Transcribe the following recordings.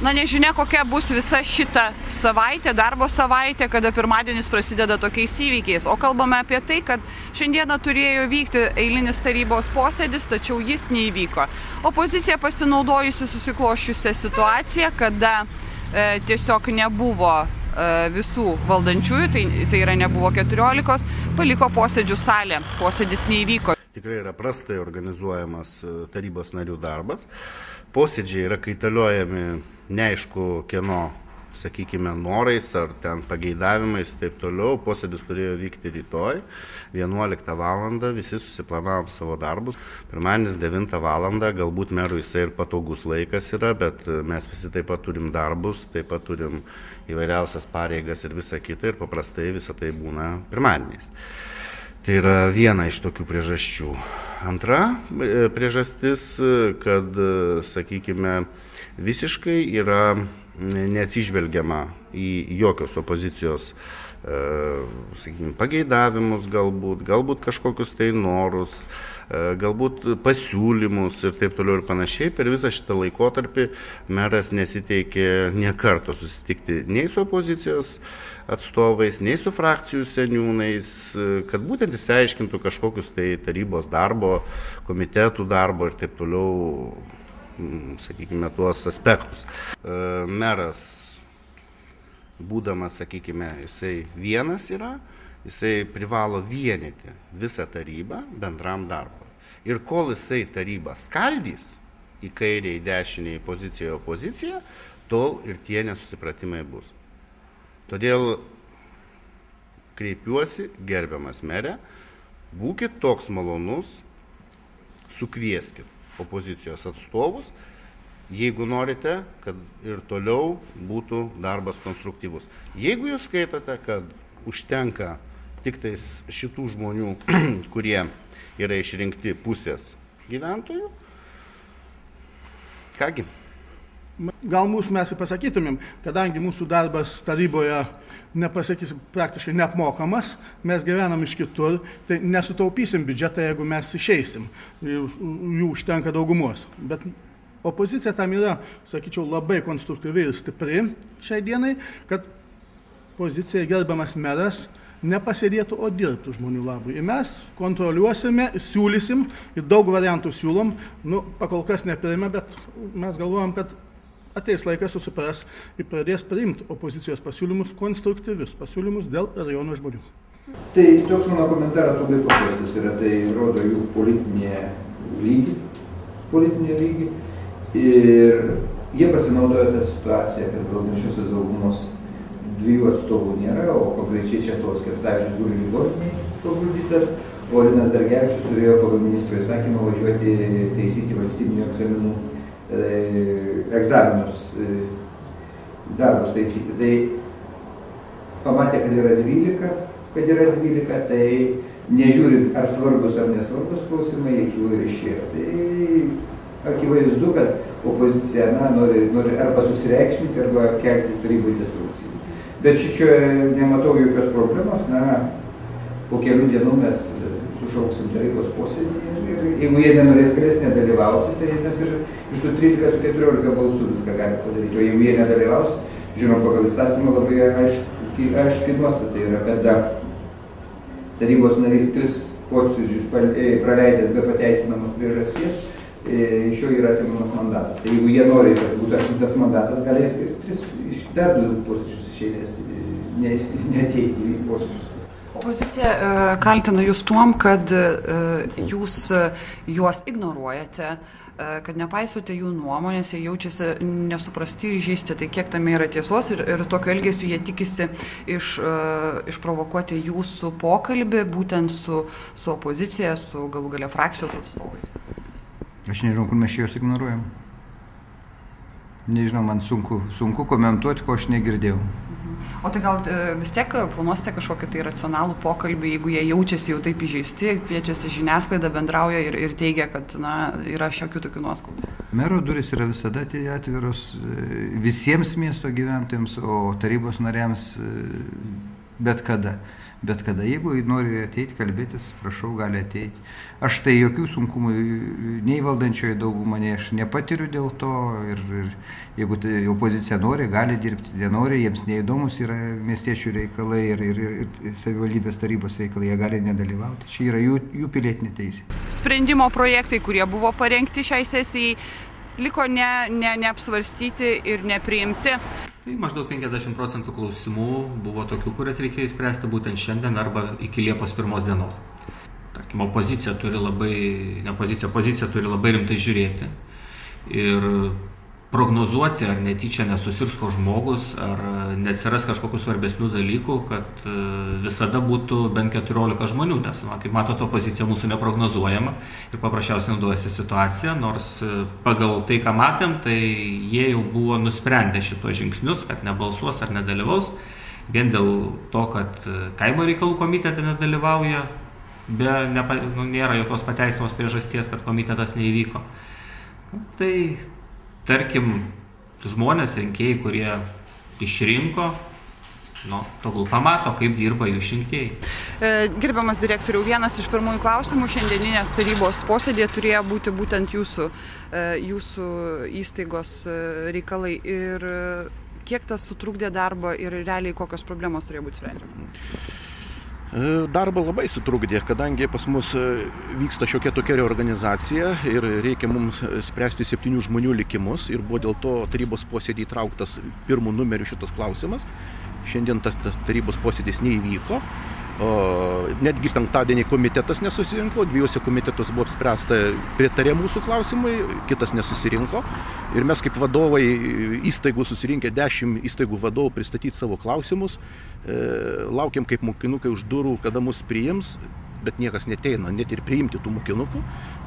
Na, nežinia, kokia bus visa šita savaitė, darbo savaitė, kada pirmadienis prasideda tokiais įvykiais. O kalbame apie tai, kad šiandieną turėjo vykti eilinis tarybos posėdis, tačiau jis neįvyko. Opozicija pasinaudojusi susikloščiusią situaciją, kada tiesiog nebuvo visų valdančiųjų, tai yra nebuvo 14, paliko posėdžių salę. Posėdis neįvyko. Tikrai yra prastai organizuojamas tarybos narių darbas. Posėdžiai yra kaitaliojami neaišku kieno, sakykime, norais ar ten pageidavimais, taip toliau. Posėdis turėjo vykti rytoj, 11 valandą, visi susiplanavom savo darbus. Pirmadienis 9 valandą, galbūt merui jisai ir patogus laikas yra, bet mes visi taip pat turim darbus, taip pat turim įvairiausias pareigas ir visa kita, ir paprastai visa tai būna pirmadieniais. Tai yra viena iš tokių priežasčių. Antra priežastis, kad, sakykime, visiškai yra neatsižvelgiama į jokios opozicijos, sakykime, pageidavimus galbūt kažkokius tai norus, galbūt pasiūlymus ir taip toliau ir panašiai. Per visą šitą laikotarpį meras nesiteikė nė karto susitikti nei su opozicijos atstovais, nei su frakcijų seniūnais, kad būtent išsiaiškintų kažkokius tai tarybos darbo, komitetų darbo ir taip toliau, sakykime, tuos aspektus. Meras, būdamas, sakykime, jisai vienas yra, jisai privalo vienyti visą tarybą bendram darbui. Ir kol jisai tarybą skaldys į kairę, į dešinę, į poziciją, į opoziciją, tol ir tie nesusipratimai bus. Todėl kreipiuosi, gerbiamas mere, būkit toks malonus, sukvieskit opozicijos atstovus, jeigu norite, kad ir toliau būtų darbas konstruktyvus. Jeigu jūs skaitote, kad užtenka tik tais šitų žmonių, kurie yra išrinkti pusės gyventojų, kągi. Galbūt mes ir pasakytumėm, kadangi mūsų darbas taryboje, nepasakysim, praktiškai neapmokamas, mes gyvenam iš kitur, tai nesutaupysim biudžetą, jeigu mes išeisim, jų užtenka daugumos. Bet opozicija tam yra, sakyčiau, labai konstruktyvi ir stipri šiai dienai, kad pozicija, gerbiamas meras, nepasidėtų, o dirbtų žmonių labui. Ir mes kontroliuosime, siūlysim ir daug variantų siūlom, pakol kas nepirime, bet mes galvojam, kad ateis laikas susipras ir pradės priimti opozicijos pasiūlymus, konstruktyvius pasiūlymus dėl rajono žmonių. Tai toks mano komentaras labai paprastas yra, tai rodo jų politinį lygį ir jie pasinaudojo tą situaciją, kad valdančiosios daugumos dviejų atstovų nėra, o konkrečiai Česlovas Kęstavičius guli ligoninėje paguldytas, o Linas Dargevičius turėjo pagal ministro įsakymą važiuoti taisyti valstybinių egzaminus, darbus taisyti. Tai pamatė, kad yra 12, tai nežiūrint ar svarbus ar nesvarbus klausimai, jie kilo ir išėjo. Tai akivaizdu, kad opozicija nori arba susireikšminti, arba kelti tarybų destrukciją. Bet šičioje nematau jokios problemos, po kelių dienų mes sušauksim tarybos posėdį ir jeigu jie nenorės, galės nedalyvauti, tai mes ir su 13, su 14 balsų viską galime padaryti. O jeigu jie nedalyvaus, žinom, pagal įstatymą labai aiškiai nuostata yra, kada tarybos narys 3 posėdžius praleidęs be pateisinamos priežasties, iš jo yra atimamas mandatas. Tai jeigu jie nori, kad būtų atimtas mandatas, gali ir dar 2 posėdžius išeilės neateiti į posėdžius. Opozicija kaltina jūs tuom, kad jūs juos ignoruojate, kad nepaisote jų nuomonės, jie jaučiasi nesuprasti ir įžeisti. Tai kiek tame yra tiesos ir tokio elgesio jie tikisi išprovokuoti jūsų pokalbį būtent su opozicija, su galų gale frakcijos atstovais? Aš nežinau, kur mes juos ignoruojam. Nežinau, man sunku komentuoti, ko aš negirdėjau. O tai gal vis tiek planuosite kažkokį tai racionalų pokalbį, jeigu jie jaučiasi jau taip įžeisti, kviečiasi žiniasklaidą, bendrauja ir teigia, kad yra šiokių tokių nuoskaudų? Mero durys yra visada atviros visiems miesto gyventojams, o tarybos nariams bet kada. Bet kada, jeigu nori ateiti, kalbėtis, prašau, gali ateiti. Aš tai jokių sunkumų nei valdančioji dauguma, nei aš nepatiriu dėl to. Ir jeigu tai opozicija nori, gali dirbti, nenori, jiems neįdomus yra miestiečių reikalai ir savivaldybės tarybos reikalai, jie gali nedalyvauti. Čia yra jų pilietinė teisė. Sprendimo projektai, kurie buvo parengti šiai sesijai, liko neapsvarstyti ir nepriimti. Tai maždaug 50% klausimų buvo tokių, kurias reikėjo įspręsti būtent šiandien arba iki Liepos 1 dienos. Tarkim, opozicija turi pozicija turi labai rimtai žiūrėti ir prognozuoti, ar netyčia nesusirsko žmogus, ar neatsiras kažkokių svarbesnių dalykų, kad visada būtų bent 14 žmonių, nes, kaip matote, opozicija mūsų neprognozuojama ir paprasčiausiai naudojasi situaciją, nors pagal tai, ką matėm, tai jie jau buvo nusprendę šitos žingsnius, kad nebalsuos ar nedalyvaus, vien dėl to, kad kaimo reikalų komitete nedalyvauja, nėra jokios pateisinamos priežasties, kad komitetas neįvyko. Tai tarkim, žmonės, rinkėjai, kurie išrinko, tegul pamato, kaip dirba jų išrinktieji. Gerbiamas direktoriau, vienas iš pirmųjų klausimų šiandieninės tarybos posėdėje turėjo būti būtent jūsų įstaigos reikalai. Ir kiek tas sutrukdė darbą ir realiai kokios problemos turėjo būti sprendžiamos? Darbą labai sutrukdė, kadangi pas mus vyksta šiokia tokia reorganizacija ir reikia mums spręsti 7 žmonių likimus ir buvo dėl to tarybos posėdį įtrauktas pirmų numerių šitas klausimas. Šiandien tas tarybos posėdis neįvyko. Netgi penktadienį komitetas nesusirinko, 2 komitetus buvo apspręsta pritarė mūsų klausimui, kitas nesusirinko. Ir mes kaip vadovai įstaigų susirinkę 10 įstaigų vadovų pristatyti savo klausimus, laukiam kaip mokinukai už durų, kada mus priims, bet niekas neteina, net ir priimti tų mokinukų.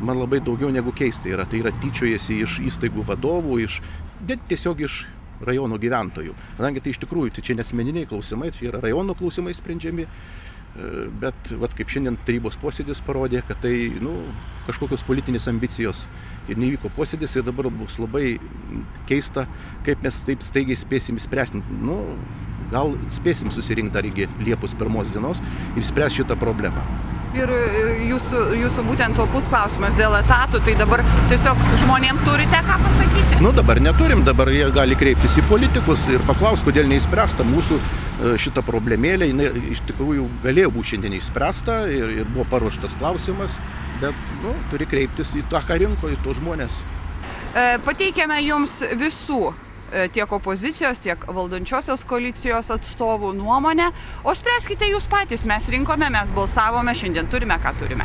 Man labai daugiau negu keista yra, tai yra tyčiojasi iš įstaigų vadovų, bet tiesiog iš rajono gyventojų. Kadangi tai iš tikrųjų, tai čia nesmeniniai klausimai, čia yra rajono klausimai sprendžiami. Bet kaip šiandien tarybos posėdis parodė, kad tai kažkokios politinės ambicijos ir nevyko posėdis ir dabar bus labai keista, kaip mes taip staigiai spėsim spręsti. Gal spėsim susirinkti dar iki Liepos 1 dienos ir spręs šitą problemą. Ir jūsų būtent opus klausimas dėl etatų, tai dabar tiesiog žmonėms turite ką pasakyti? Dabar neturim, dabar jie gali kreiptis į politikus ir paklaus, kodėl neįspręsta mūsų šitą problemėlę. Iš tikrųjų galėjo būti šiandien įspręsta ir buvo paruoštas klausimas, bet turi kreiptis į tą, ką rinko, į tos žmonės. Pateikėme jums visų tiek opozicijos, tiek valdančiosios koalicijos atstovų nuomonę, o spręskite jūs patys. Mes rinkome, mes balsavome, šiandien turime, ką turime.